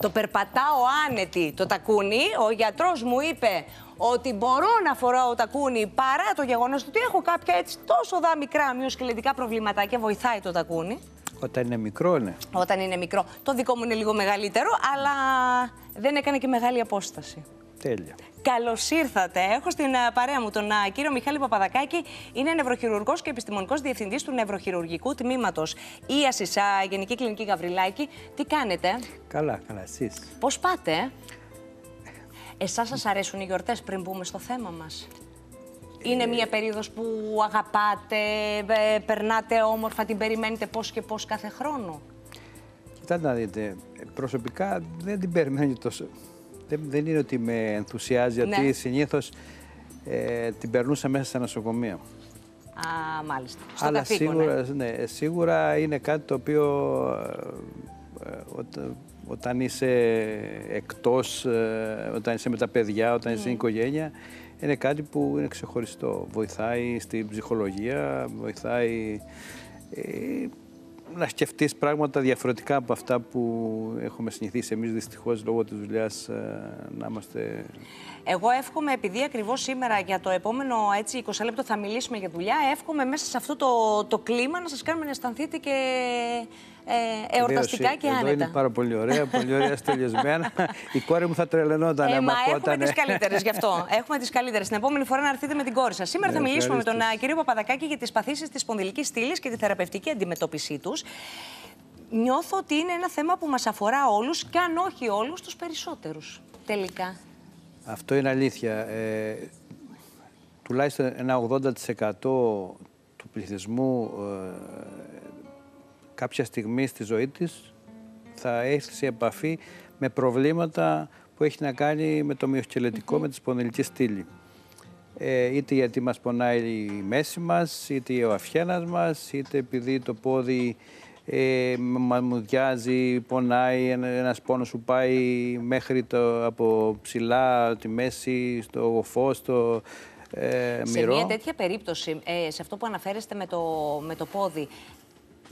Το περπατάω άνετη το τακούνι. Ο γιατρός μου είπε ότι μπορώ να φοράω τακούνι παρά το γεγονός ότι έχω κάποια έτσι τόσο μικρά μυοσκελετικά προβληματάκια. Βοηθάει το τακούνι. Όταν είναι μικρό, ναι. Όταν είναι μικρό. Το δικό μου είναι λίγο μεγαλύτερο, αλλά δεν έκανε και μεγάλη απόσταση. Τέλεια. Καλώς ήρθατε. Έχω στην παρέα μου τον κύριο Μιχάλη Παπαδακάκη. Είναι νευροχειρουργός και επιστημονικός διευθυντής του νευροχειρουργικού τμήματος Ίασης Γενική Κλινική Γαβριλάκη. Τι κάνετε? Καλά, καλά. Εσείς? Πώς πάτε? Εσάς σας αρέσουν οι γιορτές πριν μπούμε στο θέμα μας? Είναι μια περίοδος που αγαπάτε, περνάτε όμορφα, την περιμένετε πώς και πώς κάθε χρόνο? Κοιτάτε να δείτε, προσωπικά δεν την περιμένω τόσο. Δεν είναι ότι με ενθουσιάζει, ναι. γιατί συνήθως την περνούσα μέσα στα νοσοκομεία. Α, μάλιστα. Στο αλλά καθήκον, σίγουρα είναι κάτι το οποίο όταν είσαι εκτός, όταν είσαι με τα παιδιά, όταν είσαι στην οικογένεια, είναι κάτι που είναι ξεχωριστό. Βοηθάει στην ψυχολογία, βοηθάει να σκεφτείς πράγματα διαφορετικά από αυτά που έχουμε συνηθίσει εμείς δυστυχώς λόγω της δουλειάς να είμαστε. Εγώ εύχομαι, επειδή ακριβώς σήμερα για το επόμενο 20 λεπτό θα μιλήσουμε για δουλειά, εύχομαι μέσα σε αυτό το κλίμα να σας κάνουμε να αισθανθείτε και εορταστικά και άνετα. Εδώ είναι πάρα πολύ ωραία, πολύ ωραία στολιασμένα. Η κόρη μου θα τρελαινόταν. Μα έχουμε τις καλύτερες γι' αυτό. Έχουμε τις καλύτερες. Την επόμενη φορά να έρθετε με την κόρη σας. Σήμερα θα μιλήσουμε με τον κύριο Παπαδακάκη για τις παθήσεις της σπονδυλικής στήλης και τη θεραπευτική αντιμετώπιση τους. Νιώθω ότι είναι ένα θέμα που μας αφορά όλους, και αν όχι όλους, τους περισσότερους τελικά. Αυτό είναι αλήθεια. Τουλάχιστον ένα 80% του πληθυσμού κάποια στιγμή στη ζωή της θα έρθει σε επαφή με προβλήματα που έχει να κάνει με το μυοσκελετικό, με τη σπονδυλική στήλη. Είτε γιατί μας πονάει η μέση μας, είτε ο αυχένας μας, είτε επειδή το πόδι μας μουδιάζει, πονάει, ένας πόνος που πάει μέχρι από ψηλά, τη μέση, στο γοφό, στο μυρό. Σε μια τέτοια περίπτωση, σε αυτό που αναφέρεστε με το πόδι,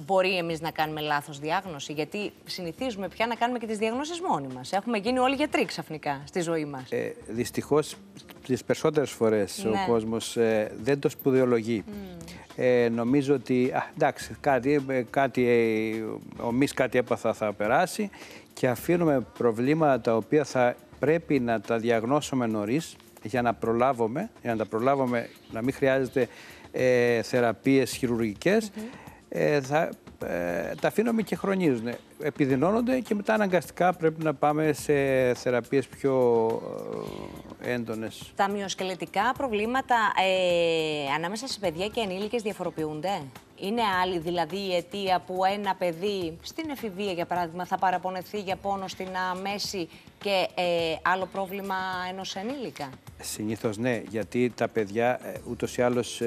μπορεί εμείς να κάνουμε λάθος διάγνωση? Γιατί συνηθίζουμε πια να κάνουμε και τις διαγνώσεις μόνοι μας. Έχουμε γίνει όλοι γιατροί ξαφνικά στη ζωή μας. Δυστυχώς, τις περισσότερες φορές ο κόσμος δεν το σπουδαιολογεί. Νομίζω ότι εντάξει, κάτι έπαθα, θα περάσει, και αφήνουμε προβλήματα τα οποία θα πρέπει να τα διαγνώσουμε νωρίς για να τα προλάβουμε, να μην χρειάζεται θεραπείες χειρουργικές. Τα αφήνουμε και χρονίζουν, επιδεινώνονται και μετά αναγκαστικά πρέπει να πάμε σε θεραπείες πιο έντονες. Τα μυοσκελετικά προβλήματα ανάμεσα σε παιδιά και ενήλικες διαφοροποιούνται? Είναι άλλη δηλαδή η αιτία που ένα παιδί στην εφηβεία, για παράδειγμα, θα παραπονεθεί για πόνο στην μέση και άλλο πρόβλημα ενός ενήλικα? Συνήθως ναι, γιατί τα παιδιά ούτως ή άλλως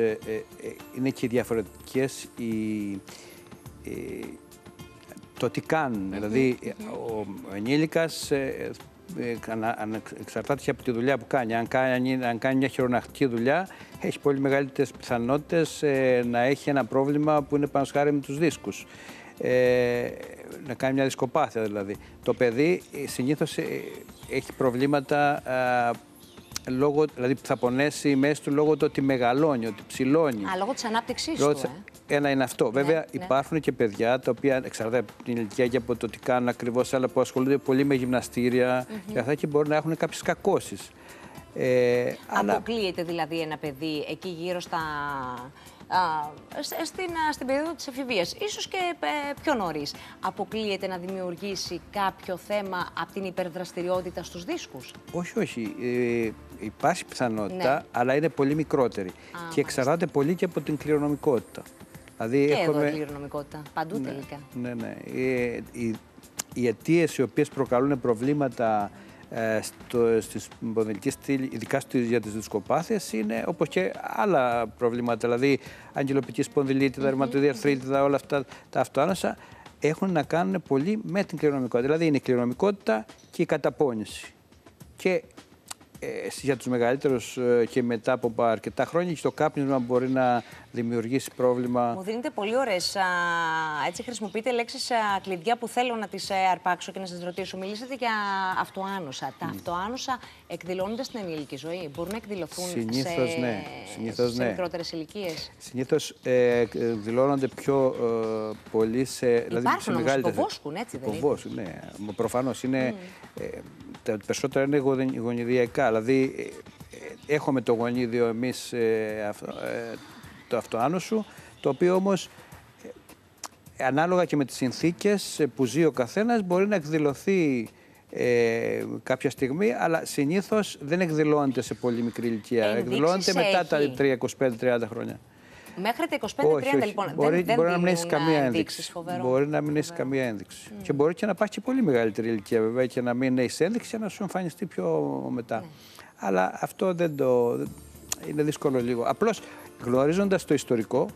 είναι και διαφορετικές το τι κάνουν. Δηλαδή, ο ενήλικας εξαρτάται και από τη δουλειά που κάνει. Αν κάνει μια χειρονακτική δουλειά, έχει πολύ μεγαλύτερες πιθανότητες να έχει ένα πρόβλημα που είναι πάνω σχάρι με τους δίσκους. Να κάνει μια δισκοπάθεια δηλαδή. Το παιδί συνήθως έχει προβλήματα δηλαδή θα πονέσει μέσα του λόγω του ότι μεγαλώνει, ότι ψηλώνει. Λόγω της ανάπτυξής του. Ένα είναι αυτό. Βέβαια, υπάρχουν και παιδιά τα οποία εξαρτάται από την ηλικία και από το τι κάνουν ακριβώς, αλλά που ασχολούνται πολύ με γυμναστήρια και αυτά, και μπορεί να έχουν κάποιες κακώσεις. Αποκλείεται δηλαδή ένα παιδί εκεί γύρω στην περίοδο της εφηβείας, ίσως και πιο νωρίς, αποκλείεται να δημιουργήσει κάποιο θέμα από την υπερδραστηριότητα στους δίσκους? Όχι. Υπάρχει πιθανότητα, αλλά είναι πολύ μικρότερη. Και εξαρτάται πολύ και από την κληρονομικότητα. Δηλαδή, και εδώ η κληρονομικότητα, παντού τελικά. Ναι. Οι αιτίες οι οποίες προκαλούν προβλήματα στη σπονδυλική στήλη, ειδικά για τις δισκοπάθειες, είναι όπως και άλλα προβλήματα. Δηλαδή, αγγελοπική σπονδυλίτιδα, ρευματοειδή αρθρίτιδα, όλα αυτά τα αυτοάνωσα έχουν να κάνουν πολύ με την κληρονομικότητα. Δηλαδή, είναι η κληρονομικότητα και η καταπώνηση. Και για τους μεγαλύτερους και μετά από αρκετά χρόνια και το κάπνισμα μπορεί να δημιουργήσει πρόβλημα. Μου δίνετε πολύ ωραίες, έτσι χρησιμοποιείτε λέξεις κλειδιά που θέλω να τις αρπάξω και να σας ρωτήσω. Μιλήσατε για αυτοάνωσα. Τα αυτοάνωσα εκδηλώνονται στην ενήλικη ζωή. Μπορούν να εκδηλωθούν σε μικρότερες ηλικίες. Συνήθως εκδηλώνονται πιο πολύ Υπάρχουν σε όμως μεγαλύτερες. υποβόσκουν, έτσι δεν είναι? Υποβόσκουν, ναι. Προφανώς είναι. Τα περισσότερα είναι γονιδιακά. Δηλαδή, έχουμε το γονίδιο εμείς το αυτοάνωσου, το οποίο όμως ανάλογα και με τις συνθήκες που ζει ο καθένας μπορεί να εκδηλωθεί κάποια στιγμή, αλλά συνήθως δεν εκδηλώνεται σε πολύ μικρή ηλικία. Εκδηλώνεται μετά τα 25-30 χρόνια. Μέχρι τα 25-30 λοιπόν. Μπορεί να μην έχει καμία ένδειξη. Μπορεί να μην έχει καμία ένδειξη. Και μπορεί και να υπάρχει και πολύ μεγαλύτερη ηλικία βέβαια και να μην έχει ένδειξη και να σου εμφανιστεί πιο μετά. Αλλά αυτό δεν είναι δύσκολο λίγο. Απλώς γνωρίζοντας το ιστορικό,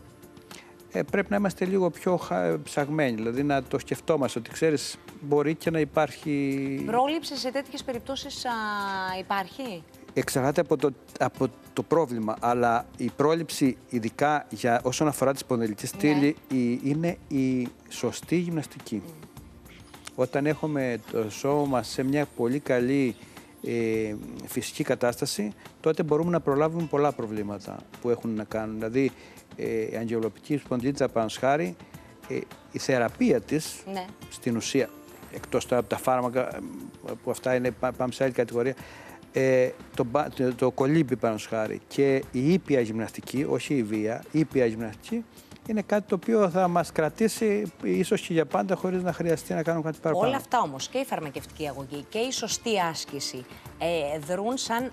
πρέπει να είμαστε λίγο πιο ψαγμένοι. Δηλαδή να το σκεφτόμαστε ότι ξέρεις, μπορεί και να υπάρχει. Πρόληψη σε τέτοιες περιπτώσεις υπάρχει? Εξαρτάται από το πρόβλημα, αλλά η πρόληψη, ειδικά όσον αφορά τη σπονδυλική στήλη, είναι η σωστή γυμναστική. Όταν έχουμε το σώμα μας σε μια πολύ καλή φυσική κατάσταση, τότε μπορούμε να προλάβουμε πολλά προβλήματα που έχουν να κάνουν. Δηλαδή, η αγγελοπική σπονδυλίτιδα, παραδείγματος χάρη, η θεραπεία της, στην ουσία, εκτός από τα φάρμακα, που αυτά είναι, πάμε σε άλλη κατηγορία, το κολύμπι πάνω χάρη και η ήπια γυμναστική, όχι η βία, η ήπια γυμναστική είναι κάτι το οποίο θα μας κρατήσει ίσως και για πάντα χωρίς να χρειαστεί να κάνουμε κάτι παραπάνω. Όλα αυτά όμως, και η φαρμακευτική αγωγή και η σωστή άσκηση δρούν σαν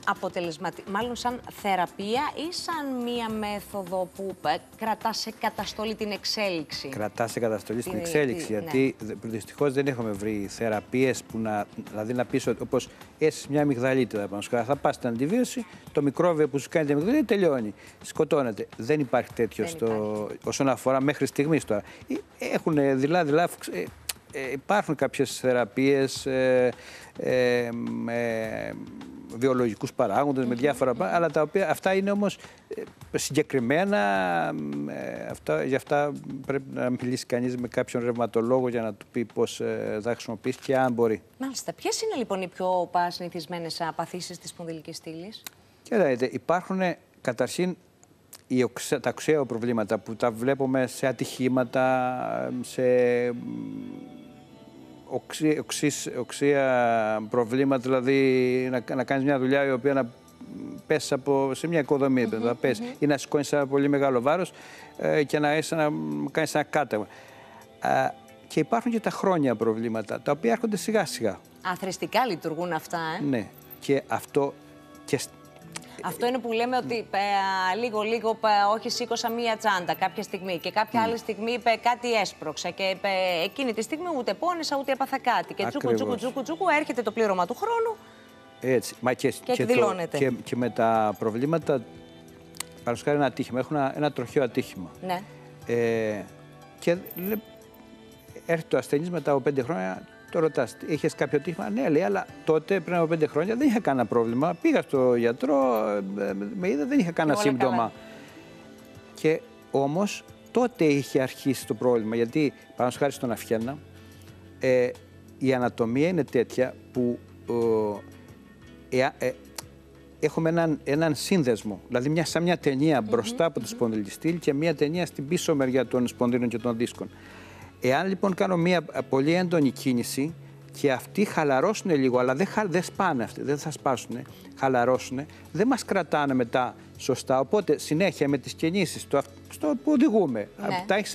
μάλλον σαν θεραπεία ή σαν μία μέθοδο που κρατά σε καταστολή την εξέλιξη? Κρατά σε καταστολή στην εξέλιξη, γιατί δυστυχώς δεν έχουμε βρει θεραπείες που δηλαδή να πεις ότι όπως έχεις μια αμυγδαλίτιδα, θα πας στην αντιβίωση, το μικρόβιο που σου κάνει την αμυγδαλίτιδα τελειώνει, σκοτώνεται. Δεν υπάρχει τέτοιο όσον αφορά μέχρι στιγμής τώρα. Έχουν δειλά, υπάρχουν κάποιες θεραπείες με βιολογικούς παράγοντες, με διάφορα πράγματα, αλλά τα οποία αυτά είναι όμως συγκεκριμένα. Γι' αυτά πρέπει να μιλήσει κανείς με κάποιον ρευματολόγο για να του πει πώς θα χρησιμοποιήσει και αν μπορεί. Μάλιστα. Ποιες είναι λοιπόν οι πιο συνηθισμένες παθήσεις της σπονδυλικής στήλης? Κοιτάξτε, υπάρχουν καταρχήν τα οξέα προβλήματα που τα βλέπουμε σε ατυχήματα, σε οξέα προβλήματα, δηλαδή να κάνεις μια δουλειά η οποία να πέσει σε μια οικοδομή, ή να σηκώνεις ένα πολύ μεγάλο βάρος και να κάνεις ένα κάταγμα. Και υπάρχουν και τα χρόνια προβλήματα, τα οποία έρχονται σιγά σιγά. Αθρηστικά λειτουργούν αυτά, Ναι, και αυτό... Αυτό είναι που λέμε ότι λίγο, όχι σήκωσα μία τσάντα κάποια στιγμή και κάποια άλλη στιγμή κάτι έσπρωξα και εκείνη τη στιγμή ούτε πόνεσα ούτε έπαθα κάτι. Και τσούκου, έρχεται το πλήρωμα του χρόνου. Έτσι. Και εκδηλώνεται. Και με τα προβλήματα, παραδείγματος χάρη ένα ατύχημα, έχω ένα τροχαίο ατύχημα. Ναι. Και έρχεται το ασθενής μετά από 5 χρόνια. Το ρωτάς, είχες κάποιο τύχημα? Ναι, λέει, αλλά τότε πριν από 5 χρόνια δεν είχα κανένα πρόβλημα. Πήγα στο γιατρό, με είδα, δεν είχα κανένα σύμπτωμα. Καλά. Και όμως τότε είχε αρχίσει το πρόβλημα. Γιατί, παραδείγματος χάρη στον Αφιένα, η ανατομία είναι τέτοια που έχουμε έναν σύνδεσμο. Δηλαδή, σαν μια ταινία μπροστά από τη σπονδυλική στήλη και μια ταινία στην πίσω μεριά των σπονδύλων και των δίσκων. Εάν λοιπόν κάνω μια πολύ έντονη κίνηση και αυτοί χαλαρώσουν λίγο, αλλά δεν σπάνε αυτοί, δεν θα σπάσουν, χαλαρώσουν, δεν μας κρατάνε μετά σωστά. Οπότε συνέχεια με τις κινήσεις στο που οδηγούμε, τα έχεις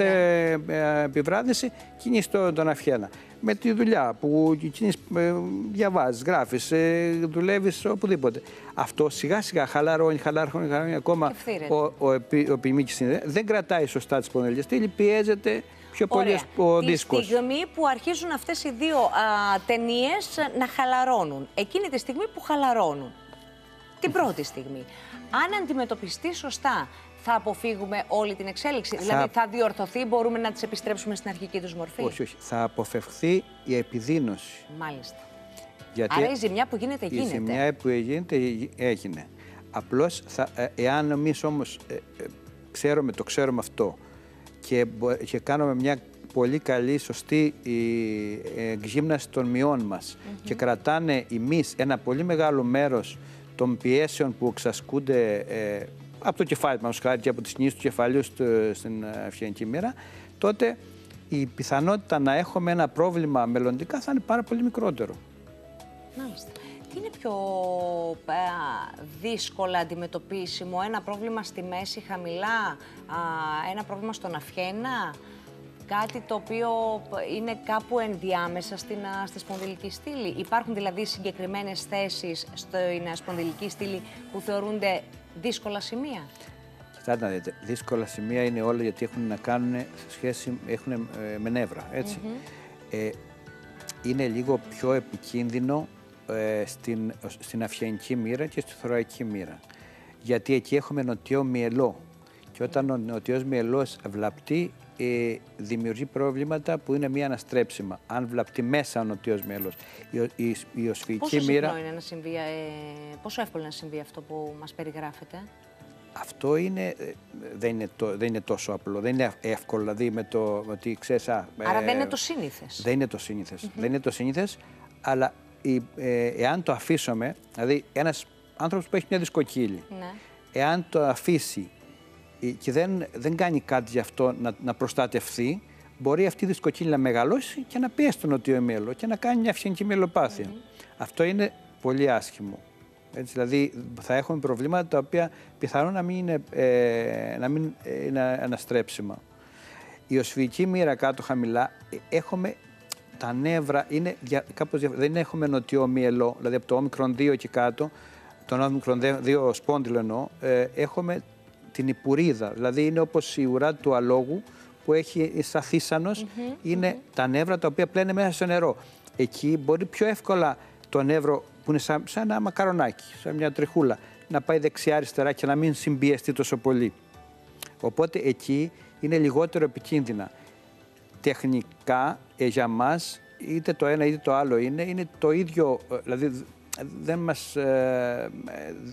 επιβράδυνση, κινείς τον Αφιένα. Με τη δουλειά που διαβάζεις, γράφεις, δουλεύεις οπουδήποτε. Αυτό σιγά σιγά χαλαρώνει ακόμα ο ποιμίκης δεν κρατάει σωστά τη σπονδυλική στήλη, πιέζεται πιο πολύ ο δίσκος. Τη στιγμή που αρχίζουν αυτές οι δύο ταινίες να χαλαρώνουν, εκείνη τη στιγμή που χαλαρώνουν, την πρώτη στιγμή, αν αντιμετωπιστεί σωστά, θα αποφύγουμε όλη την εξέλιξη? Δηλαδή θα διορθωθεί, μπορούμε να τις επιστρέψουμε στην αρχική τους μορφή? Όχι. Θα αποφευχθεί η επιδείνωση. Μάλιστα. Γιατί άρα η ζημιά που γίνεται, γίνεται. Η ζημιά που γίνεται, έγινε. Απλώς, εάν εμείς όμως το ξέρουμε αυτό και κάνουμε μια πολύ καλή, σωστή γύμναση των μειών μας και κρατάνε εμείς ένα πολύ μεγάλο μέρος των πιέσεων που εξασκούνται από το κεφάλι μας και από τις νήσεις του κεφαλιού στην αυγενική μοίρα, τότε η πιθανότητα να έχουμε ένα πρόβλημα μελλοντικά θα είναι πάρα πολύ μικρότερο. Μάλιστα. Τι είναι πιο δύσκολα αντιμετωπίσιμο, ένα πρόβλημα στη μέση χαμηλά, ένα πρόβλημα στον αυγένα, κάτι το οποίο είναι κάπου ενδιάμεσα στη σπονδυλική στήλη? Υπάρχουν δηλαδή συγκεκριμένες θέσεις στην σπονδυλική στήλη που θεωρούνται δύσκολα σημεία? Κοιτάτε να δείτε, δύσκολα σημεία είναι όλα γιατί έχουν να κάνουν έχουν με νεύρα, έτσι. Είναι λίγο πιο επικίνδυνο στην αυγενική μοίρα και στη θωρακική μοίρα. Γιατί εκεί έχουμε νοτιό μυελό. Και όταν ο νοτιός μυελός βλαπτεί, δημιουργεί προβλήματα που είναι μη αναστρέψιμα. Αν βλαπτεί μέσα ο νοτιός μυελός. Η οσφυγική μοίρα... Πόσο είναι να συμβεί, πόσο εύκολο είναι να συμβεί αυτό που μας περιγράφετε? Αυτό δεν είναι τόσο απλό, δεν είναι εύκολο, δηλαδή με το ότι ξέρεις... Άρα δεν είναι το σύνηθες. Δεν είναι το σύνηθες, δεν είναι το σύνηθες, αλλά εάν το αφήσουμε, δηλαδή ένας άνθρωπος που έχει μια δισκοκύλη, εάν το αφήσει και δεν κάνει κάτι γι' αυτό να προστατευθεί, μπορεί αυτή η δισκοκύλη να μεγαλώσει και να πιέσει το νοτιό μυελό και να κάνει μια αυγενική μυελοπάθεια. Αυτό είναι πολύ άσχημο. Έτσι, δηλαδή θα έχουμε προβλήματα τα οποία πιθανόν να μην είναι αναστρέψιμα. Η οσφυγική μοίρα κάτω χαμηλά έχουμε τα νεύρα, κάπως δεν έχουμε νοτιό μυελό, δηλαδή από το όμικρον 2 και κάτω, τον όμικρον 2 σπόνδυλο εννοώ, έχουμε την υπουρίδα, δηλαδή είναι όπως η ουρά του αλόγου που έχει σαν θύσανος, είναι τα νεύρα τα οποία πλένε μέσα στο νερό. Εκεί μπορεί πιο εύκολα το νεύρο που είναι σαν ένα μακαρονάκι, σαν μια τριχούλα, να πάει δεξιά-αριστερά και να μην συμπιεστεί τόσο πολύ. Οπότε εκεί είναι λιγότερο επικίνδυνα. Τεχνικά για μας, είτε το ένα είτε το άλλο είναι το ίδιο, δηλαδή δεν μας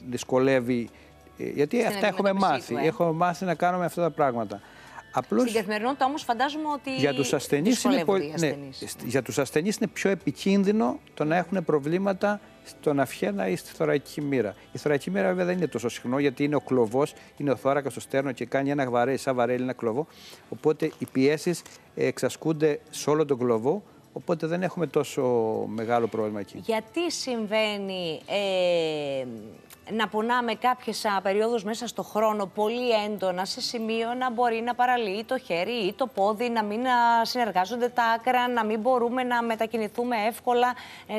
δυσκολεύει, γιατί αυτά έχουμε μάθει. Έχουμε μάθει να κάνουμε αυτά τα πράγματα. Απλώς, στην καθημερινότητα όμως φαντάζομαι ότι για τους ασθενείς για τους ασθενείς είναι πιο επικίνδυνο το να έχουν προβλήματα στον αυγένα ή στη θωρακική μοίρα. Η θωρακική μοίρα βέβαια δεν είναι τόσο συχνό γιατί είναι ο κλωβός, είναι ο θώρακας στο στέρνο και κάνει ένα βαρέλι, σαν βαρέλι ένα κλωβό. Οπότε οι πιέσεις εξασκούνται σε όλο τον κλωβό. Οπότε δεν έχουμε τόσο μεγάλο πρόβλημα εκεί. Γιατί συμβαίνει να πονάμε κάποιες περιόδους μέσα στο χρόνο πολύ έντονα σε σημείο να μπορεί να παραλύει το χέρι ή το πόδι, να μην συνεργάζονται τα άκρα, να μην μπορούμε να μετακινηθούμε εύκολα,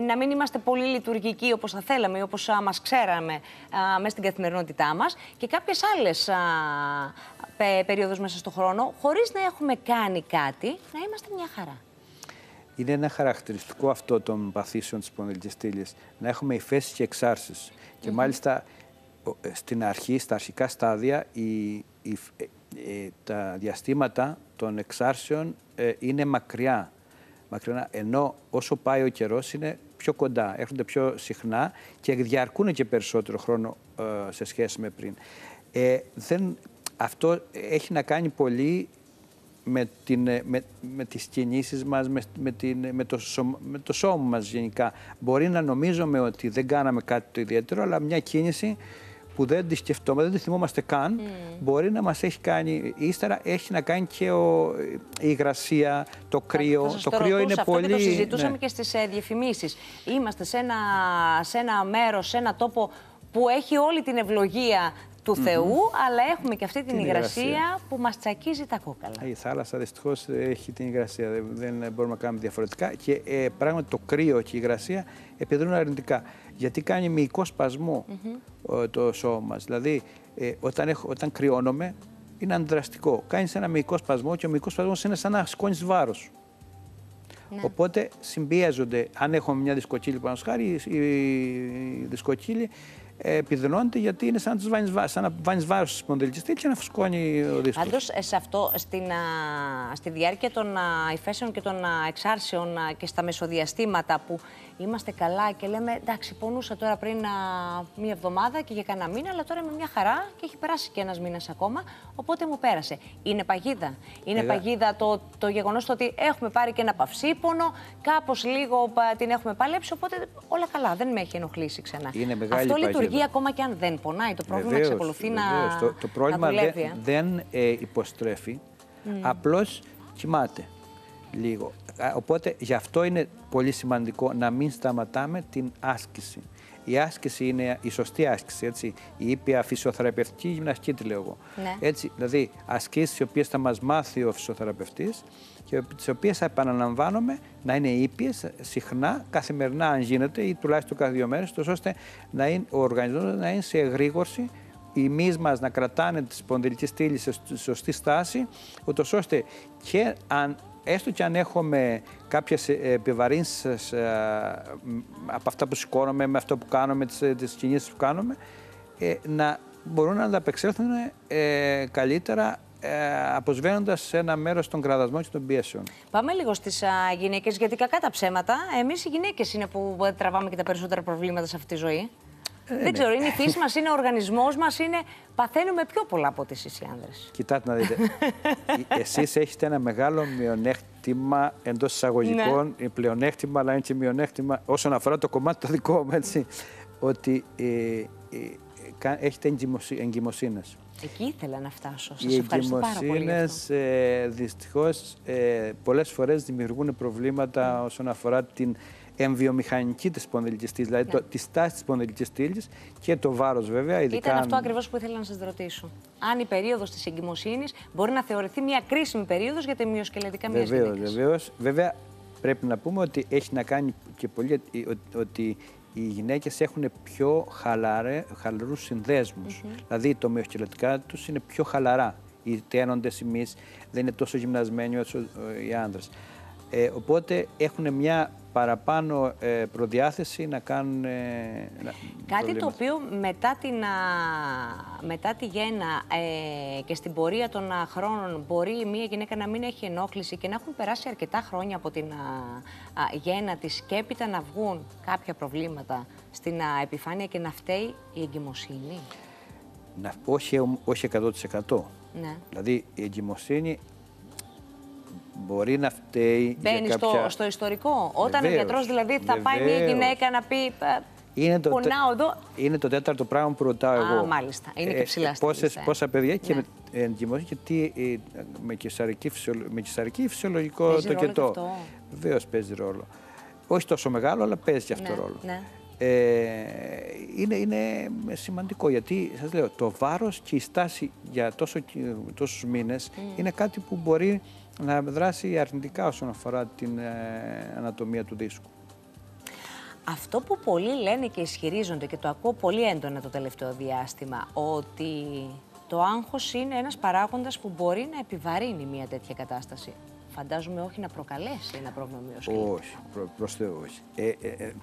να μην είμαστε πολύ λειτουργικοί όπως θα θέλαμε ή όπως μας ξέραμε μέσα στην καθημερινότητά μας και κάποιες άλλες περίοδους μέσα στο χρόνο χωρίς να έχουμε κάνει κάτι, να είμαστε μια χαρά? Είναι ένα χαρακτηριστικό αυτό των παθήσεων της σπονδυλικής στήλης, να έχουμε υφέσεις και εξάρσεις. Και μάλιστα στην αρχή, στα αρχικά στάδια, τα διαστήματα των εξάρσεων είναι μακριά. Ενώ όσο πάει ο καιρός είναι πιο κοντά, έρχονται πιο συχνά και διαρκούν και περισσότερο χρόνο σε σχέση με πριν. Αυτό έχει να κάνει πολύ με τις κινήσεις μας, με το σώμα μας γενικά. Μπορεί να νομίζουμε ότι δεν κάναμε κάτι το ιδιαίτερο, αλλά μια κίνηση που δεν τη σκεφτόμαστε, δεν τη θυμόμαστε καν, μπορεί να μας έχει κάνει, ύστερα έχει να κάνει και η υγρασία, το κρύο. Το κρύο είναι αυτό πολύ... Και το συζητούσαμε και στις διαφημίσεις. Είμαστε σε ένα μέρος, σε ένα τόπο που έχει όλη την ευλογία του Θεού, αλλά έχουμε και αυτή την υγρασία που μας τσακίζει τα κόκαλα. Η θάλασσα δυστυχώς έχει την υγρασία, δεν μπορούμε να κάνουμε διαφορετικά και πράγματι το κρύο και η υγρασία επιδρούν αρνητικά. Γιατί κάνει μυϊκό σπασμό το σώμα μας. Δηλαδή όταν κρυώνομαι είναι αντιδραστικό. Κάνεις ένα μυϊκό σπασμό και ο μυϊκός σπασμός είναι σαν να σηκώνεις βάρος. Ναι. Οπότε συμπιέζονται. Αν έχουμε μια δισκοκύλη πάνω χάρη, η δισκοκύλη επιδεινώνεται, γιατί είναι σαν να βάνεις βάρος στη σπονδυλική στήλη και να φουσκώνει ο δίσκος. Πάντως, στη διάρκεια των υφέσεων και των εξάρσεων και στα μεσοδιαστήματα που είμαστε καλά και λέμε εντάξει, πονούσα τώρα πριν μία εβδομάδα και για κανένα μήνα, αλλά τώρα είμαι μια χαρά και έχει περάσει και ένας μήνας ακόμα, οπότε μου πέρασε. Είναι παγίδα. Είναι παγίδα το γεγονός ότι έχουμε πάρει και ένα παυσίπονο, κάπως λίγο την έχουμε παλέψει, οπότε όλα καλά, δεν με έχει ενοχλήσει ξανά. Αυτό λειτουργεί ακόμα και αν δεν πονάει. Το πρόβλημα εξακολουθεί να δουλεύει. Το πρόβλημα δεν υποστρέφει, απλώς κοιμάται λίγο. Οπότε γι' αυτό είναι πολύ σημαντικό να μην σταματάμε την άσκηση. Η άσκηση είναι η σωστή άσκηση, έτσι. Η ήπια φυσιοθεραπευτική γυμναστική, τη λέω εγώ. Ναι. Έτσι, δηλαδή ασκήσεις οι οποίες θα μας μάθει ο φυσιοθεραπευτής και τις οποίες θα επαναλαμβάνουμε να είναι ήπιες συχνά, καθημερινά αν γίνεται, ή τουλάχιστον κάθε 2 μέρες, τόσο ώστε ο οργανισμός να είναι σε εγρήγορση, οι μυς μας να κρατάνε τη σπονδυλική στήλη σε σωστή στάση, ούτως ώστε και έστω και αν έχουμε κάποιες επιβαρύνσεις από αυτά που σηκώνουμε, με αυτό που κάνουμε, τις κινήσεις που κάνουμε, να μπορούν να ανταπεξέλθουν καλύτερα, αποσβαίνοντας ένα μέρος των κραδασμών και των πιέσεων. Πάμε λίγο στις γυναίκες, γιατί κακά τα ψέματα, εμείς οι γυναίκες είναι που τραβάμε και τα περισσότερα προβλήματα σε αυτή τη ζωή. Δεν ξέρω, είναι η φύση μας, είναι ο οργανισμός μας, παθαίνουμε πιο πολλά από ό,τι εσείς οι άνδρες. Κοιτάτε να δείτε, εσείς έχετε ένα μεγάλο μειονέκτημα εντός εισαγωγικών, πλεονέκτημα, αλλά είναι και μειονέκτημα όσον αφορά το κομμάτι το δικό μου, έτσι, ότι έχετε εγκυμοσύνες. Εκεί ήθελα να φτάσω. Σας ευχαριστώ πάρα πολύ. Οι εγκυμοσύνες δυστυχώς πολλές φορές δημιουργούν προβλήματα όσον αφορά την εμβιομηχανική της σπονδυλικής στήλης, δηλαδή τη στάση της σπονδυλικής στήλης και το βάρος βέβαια. Ήταν αυτό ακριβώς που ήθελα να σας ρωτήσω. Αν η περίοδος της εγκυμοσύνης μπορεί να θεωρηθεί μια κρίσιμη περίοδος για τα μυοσκελετικά μιας γυναίκας. Βεβαίως. Βέβαια πρέπει να πούμε ότι έχει να κάνει και πολύ ότι οι γυναίκες έχουν πιο χαλαρούς συνδέσμους. Δηλαδή το μυοσκελετικά τους είναι πιο χαλαρά. Οι τένοντες, οι μυς δεν είναι τόσο γυμνασμένοι όσο οι άνδρες. Οπότε έχουν μια παραπάνω προδιάθεση να κάνουν κάτι το οποίο μετά τη γέννα και στην πορεία των χρόνων μπορεί μια γυναίκα να μην έχει ενόχληση και να έχουν περάσει αρκετά χρόνια από την γέννα της και έπειτα να βγουν κάποια προβλήματα στην επιφάνεια και να φταίει η εγκυμοσύνη. Όχι 100%. Ναι. Δηλαδή η εγκυμοσύνη μπορεί να φταίει. Μπαίνει στο ιστορικό. Όταν ο γιατρός δηλαδή θα πάει μια γυναίκα να πει πονάω εδώ. Είναι το 4ο πράγμα που ρωτάω εγώ. Μάλιστα. Είναι και ψηλά στη λίστα. Πόσα παιδιά και με εγκυμοσύνη και τι με καισαρική φυσιολογικό παίζει τοκετό. Βεβαίως παίζει ρόλο. Όχι τόσο μεγάλο, αλλά παίζει και αυτό ρόλο. Ναι. Είναι σημαντικό, γιατί σας λέω, το βάρος και η στάση για τόσους μήνες είναι κάτι που μπορεί να δράσει αρνητικά όσον αφορά την ανατομία του δίσκου. Αυτό που πολλοί λένε και ισχυρίζονται και το ακούω πολύ έντονα το τελευταίο διάστημα, ότι το άγχος είναι ένας παράγοντας που μπορεί να επιβαρύνει μια τέτοια κατάσταση. Φαντάζομαι όχι να προκαλέσει ένα πρόβλημα μυοσκελετικού. Όχι, προς Θεού όχι.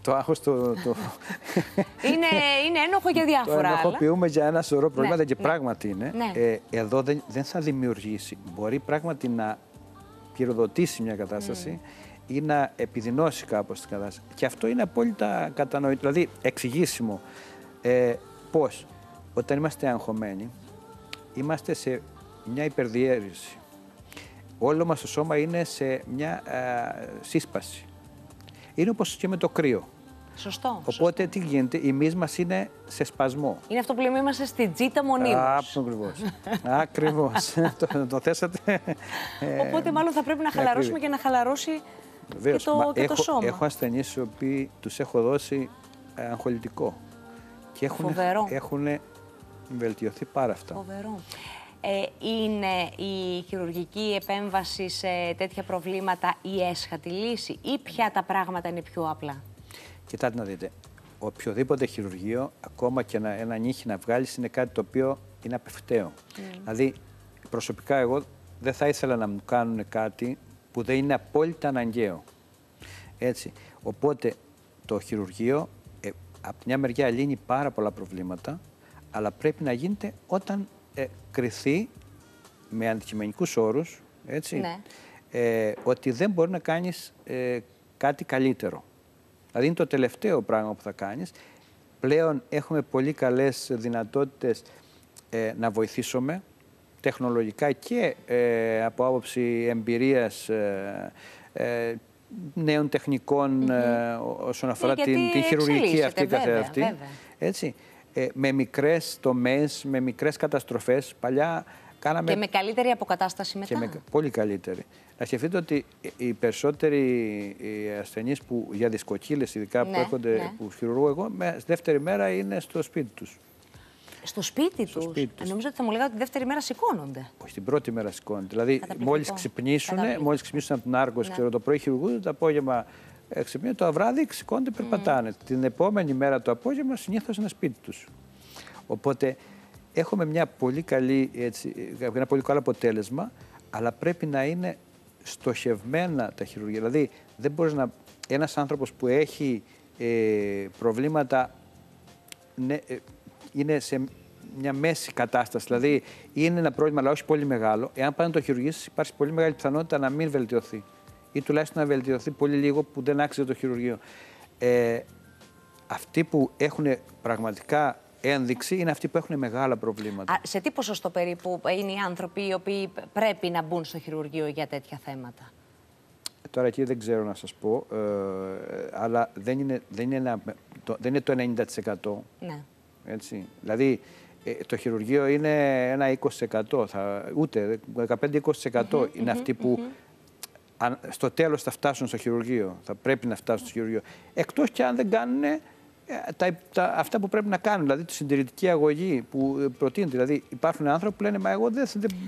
Το άγχος είναι ένοχο για διάφορα άλλα. Το ενοχοποιούμε για ένα σωρό προβλήματα και πράγματι είναι. Ναι. Εδώ δεν θα δημιουργήσει. Μπορεί πράγματι να πυροδοτήσει μια κατάσταση ή να επιδεινώσει κάπως την κατάσταση. Και αυτό είναι απόλυτα κατανοητό, δηλαδή εξηγήσιμο. Πώς, όταν είμαστε αγχωμένοι, είμαστε σε μια υπερδιέρηση. Όλο μας το σώμα είναι σε μια σύσπαση. Είναι όπως και με το κρύο. Σωστό. Οπότε τι γίνεται, οι μυς μας είναι σε σπασμό. Είναι αυτό που λέμε, είμαστε στη τζίτα μονίμως. Ακριβώς. Ακριβώς. Το θέσατε. Οπότε μάλλον θα πρέπει να χαλαρώσουμε και να χαλαρώσει και το σώμα. Έχω ασθενείς οι οποίοι τους έχω δώσει αγχολητικό. Και έχουν βελτιωθεί πάρα αυτά. Φοβερό. Είναι η χειρουργική επέμβαση σε τέτοια προβλήματα η έσχατη λύση ή ποια τα πράγματα είναι πιο απλά? Κοιτάτε να δείτε, οποιοδήποτε χειρουργείο, ακόμα και ένα νύχι να βγάλεις, είναι κάτι το οποίο είναι απευκταίο. Δηλαδή, προσωπικά εγώ δεν θα ήθελα να μου κάνουν κάτι που δεν είναι απόλυτα αναγκαίο. Έτσι. Οπότε, το χειρουργείο από μια μεριά λύνει πάρα πολλά προβλήματα, αλλά πρέπει να γίνεται όταν κριθεί με αντικειμενικούς όρους, έτσι, Ναι. ότι δεν μπορεί να κάνεις κάτι καλύτερο. Δηλαδή είναι το τελευταίο πράγμα που θα κάνεις. Πλέον έχουμε πολύ καλές δυνατότητες να βοηθήσουμε τεχνολογικά και από άποψη εμπειρίας νέων τεχνικών όσον αφορά την χειρουργική αυτή καθεαυτή. Έτσι, με μικρές τομές, με μικρές καταστροφές. Παλιά κάναμε... Και με καλύτερη αποκατάσταση μετά. Πολύ καλύτερη. Να σκεφτείτε ότι οι περισσότεροι ασθενείς που για δισκοκύλες, ειδικά που έρχονται που χειρουργώ εγώ, στη δεύτερη μέρα είναι στο σπίτι τους. Στο σπίτι τους. Νομίζω ότι θα μου λέγατε ότι τη δεύτερη μέρα σηκώνονται. Όχι, την πρώτη μέρα σηκώνονται. Δηλαδή, μόλις ξυπνήσουν από την Άργος, ξέρω, το πρωί χειρουργούνται, το απόγευμα ξυπνήσουν, το βράδυ σηκώνονται, περπατάνε. Την επόμενη μέρα το απόγευμα συνήθως είναι σπίτι τους. Οπότε έχουμε μια πολύ καλή, ένα πολύ καλό αποτέλεσμα, αλλά πρέπει να είναι στοχευμένα τα χειρουργία. Δηλαδή, δεν μπορείς να... Ένας άνθρωπος που έχει προβλήματα, είναι σε μια μέση κατάσταση, δηλαδή είναι ένα πρόβλημα, αλλά όχι πολύ μεγάλο. Εάν πάνε να το χειρουργήσεις, υπάρχει πολύ μεγάλη πιθανότητα να μην βελτιωθεί. Ή τουλάχιστον να βελτιωθεί πολύ λίγο που δεν άξιζε το χειρουργείο. Αυτοί που έχουν πραγματικά ένδειξη είναι αυτοί που έχουν μεγάλα προβλήματα. Σε τι ποσοστό περίπου είναι οι άνθρωποι οι οποίοι πρέπει να μπουν στο χειρουργείο για τέτοια θέματα? Τώρα εκεί δεν ξέρω να σας πω, αλλά δεν είναι το 90%. Ναι. Έτσι. Δηλαδή, το χειρουργείο είναι ένα 20%, ούτε 15-20% είναι αυτοί που στο τέλος θα φτάσουν στο χειρουργείο, θα πρέπει να φτάσουν στο χειρουργείο. Εκτός και αν δεν κάνουν αυτά που πρέπει να κάνουν, δηλαδή τη συντηρητική αγωγή που προτείνεται. Δηλαδή, υπάρχουν άνθρωποι που λένε «Μα εγώ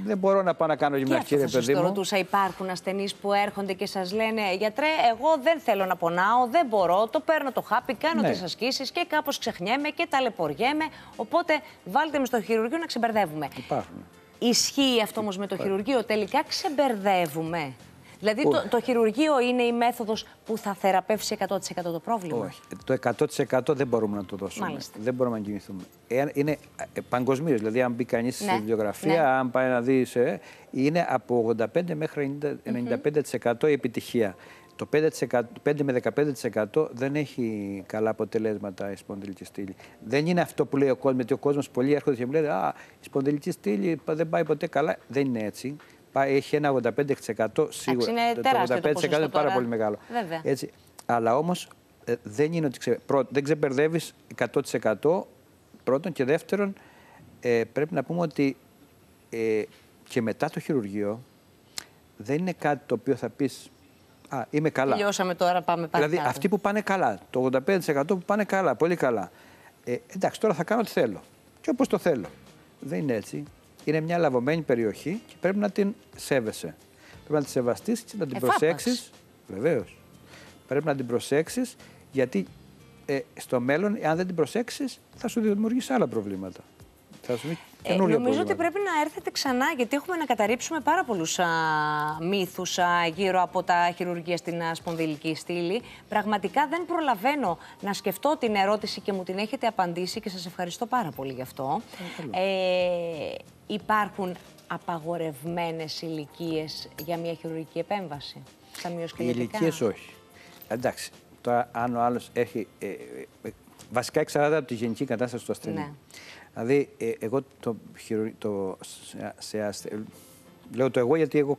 δεν μπορώ να πάω να κάνω γυμναστική, ρε παιδί μου». Και αυτό σας το ρωτούσα, υπάρχουν ασθενείς που έρχονται και σας λένε «Γιατρέ, εγώ δεν θέλω να πονάω, δεν μπορώ, το παίρνω το χάπι, κάνω τις ασκήσεις και κάπως ξεχνιέμαι και ταλαιπωριέμαι, οπότε βάλτε με στο χειρουργείο να ξεμπερδεύουμε». Υπάρχουν. Ισχύει αυτό όμως με το χειρουργείο, τελικά ξεμπερδεύουμε? Δηλαδή το χειρουργείο είναι η μέθοδος που θα θεραπεύσει 100% το πρόβλημα? Όχι. Το 100% δεν μπορούμε να το δώσουμε. Μάλιστα. Δεν μπορούμε να κινηθούμε. Είναι παγκοσμίως. Δηλαδή, αν μπει κανείς στη βιβλιογραφία, αν πάει να δει, είναι από 85 μέχρι 95% η επιτυχία. Το 5 με 15% δεν έχει καλά αποτελέσματα η σπονδυλική στήλη. Δεν είναι αυτό που λέει ο κόσμος, γιατί ο κόσμος πολλοί έρχονται και μου λένε «Α, η σπονδυλική στήλη δεν πάει ποτέ καλά». Δεν είναι έτσι. Έχει ένα 85% σίγουρα. Είναι τεράστιο το 85% είναι πάρα πολύ μεγάλο. Έτσι. Αλλά όμως δεν είναι ότι δεν ξεπερδεύεις 100% πρώτον, και δεύτερον πρέπει να πούμε ότι και μετά το χειρουργείο δεν είναι κάτι το οποίο θα πεις «Α, είμαι καλά». Τελειώσαμε τώρα, πάμε παρακάτω. Δηλαδή αυτοί που πάνε καλά, το 85% που πάνε καλά, πολύ καλά. Εντάξει, τώρα θα κάνω ό,τι θέλω και όπως το θέλω. Δεν είναι έτσι. Είναι μια λαβωμένη περιοχή και πρέπει να την σέβεσαι. Πρέπει να τη σεβαστείς και να την προσέξεις. Βεβαίως. Πρέπει να την προσέξεις, γιατί στο μέλλον, αν δεν την προσέξεις, θα σου δημιουργήσει άλλα προβλήματα. Θα σου νομίζω ότι πρέπει να έρθετε ξανά, γιατί έχουμε να καταρρύψουμε πάρα πολλούς μύθους γύρω από τα χειρουργία στην σπονδυλική στήλη. Πραγματικά δεν προλαβαίνω να σκεφτώ την ερώτηση και μου την έχετε απαντήσει και σας ευχαριστώ πάρα πολύ γι' αυτό. Υπάρχουν απαγορευμένες ηλικίες για μια χειρουργική επέμβαση στα μυοσκελετικά? Ηλικίες όχι. Εντάξει, τώρα αν ο άλλος έχει... βασικά εξαρτάται από τη γενική κατάσταση του ασθενή. Ναι. Δηλαδή, εγώ λέω το εγώ γιατί εγώ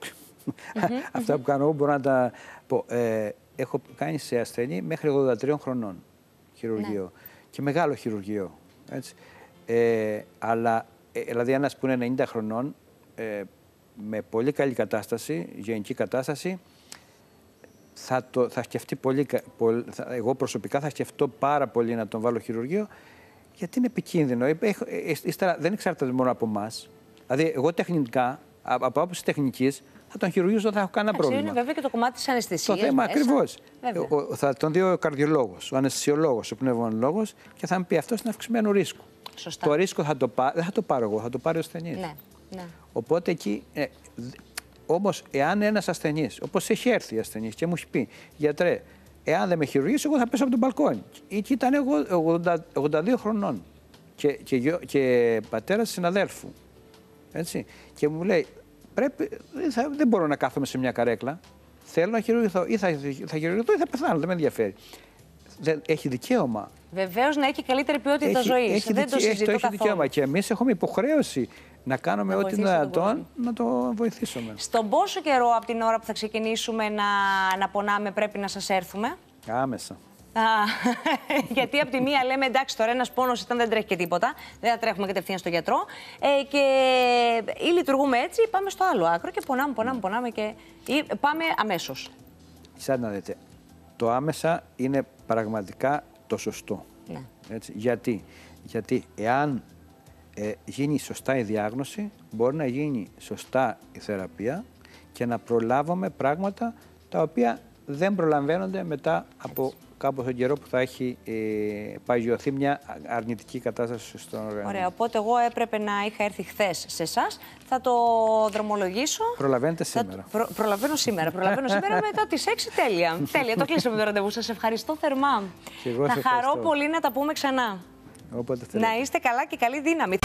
αυτά που κάνω εγώ μπορώ να τα πω. Έχω κάνει σε ασθενή μέχρι 83 χρονών χειρουργείο και μεγάλο χειρουργείο. Έτσι. Αλλά δηλαδή ένας που είναι 90 χρονών με πολύ καλή κατάσταση, γενική κατάσταση, θα σκεφτεί εγώ προσωπικά θα σκεφτώ πάρα πολύ να τον βάλω χειρουργείο, γιατί είναι επικίνδυνο. Δεν εξαρτάται μόνο από εμάς. Δηλαδή, εγώ τεχνικά, από άποψη τεχνικής, θα τον χειρουργήσω, δεν θα έχω κανένα πρόβλημα. Είναι βέβαια και το κομμάτι της αναισθησίας. Το θέμα ακριβώς. Θα τον δει ο καρδιολόγος, ο αναισθησιολόγος, ο πνευμονολόγος και θα μου πει αυτό είναι αυξημένο ρίσκο. Σωστά. Το ρίσκο δεν θα το πάρω εγώ, θα το πάρει ο ασθενής. Ναι. Οπότε εκεί. Όμως, εάν ένας ασθενής, όπως έχει έρθει ασθενής και μου έχει πει, γιατρέ, Εάν δεν με χειρουργήσει, εγώ θα πέσω από τον μπαλκόνι. Και ήταν εγώ 82 χρονών και πατέρας συναδέλφου. Έτσι. Και μου λέει, δεν μπορώ να κάθομαι σε μια καρέκλα. Θέλω να χειρουργηθώ. Ή θα χειρουργηθώ ή θα πεθάνω. Δεν με ενδιαφέρει. Έχει δικαίωμα. Βεβαίως να έχει καλύτερη ποιότητα ζωής. Δεν το συζητώ καθόλου. Δικαίωμα. Και εμείς έχουμε υποχρέωση να κάνουμε ό,τι είναι δυνατόν να το βοηθήσουμε. Στον πόσο καιρό από την ώρα που θα ξεκινήσουμε να πονάμε πρέπει να σας έρθουμε? Άμεσα. Γιατί από τη μία λέμε εντάξει, τώρα ένας πόνος ήταν, δεν τρέχει και τίποτα. Δεν θα τρέχουμε κατευθείαν στο γιατρό. Ή λειτουργούμε έτσι, ή πάμε στο άλλο άκρο και πονάμε ή πάμε αμέσως. Σαν να δείτε, το άμεσα είναι πραγματικά το σωστό. Ναι. Έτσι. Γιατί εάν γίνει σωστά η διάγνωση, μπορεί να γίνει σωστά η θεραπεία και να προλάβουμε πράγματα τα οποία δεν προλαμβάνονται μετά από κάποιο καιρό που θα έχει παγιωθεί μια αρνητική κατάσταση στον οργανισμό. Ωραία, οπότε εγώ έπρεπε να είχα έρθει χθες σε εσάς, θα το δρομολογήσω. Προλαβαίνετε σήμερα. Προλαβαίνω σήμερα μετά τις 6, τέλεια. Τέλεια, το κλείσαμε το ραντεβού σας, ευχαριστώ θερμά. Και εγώ θα χαρώ πολύ να τα πούμε ξανά. Όποτε να είστε καλά και καλή δύναμη.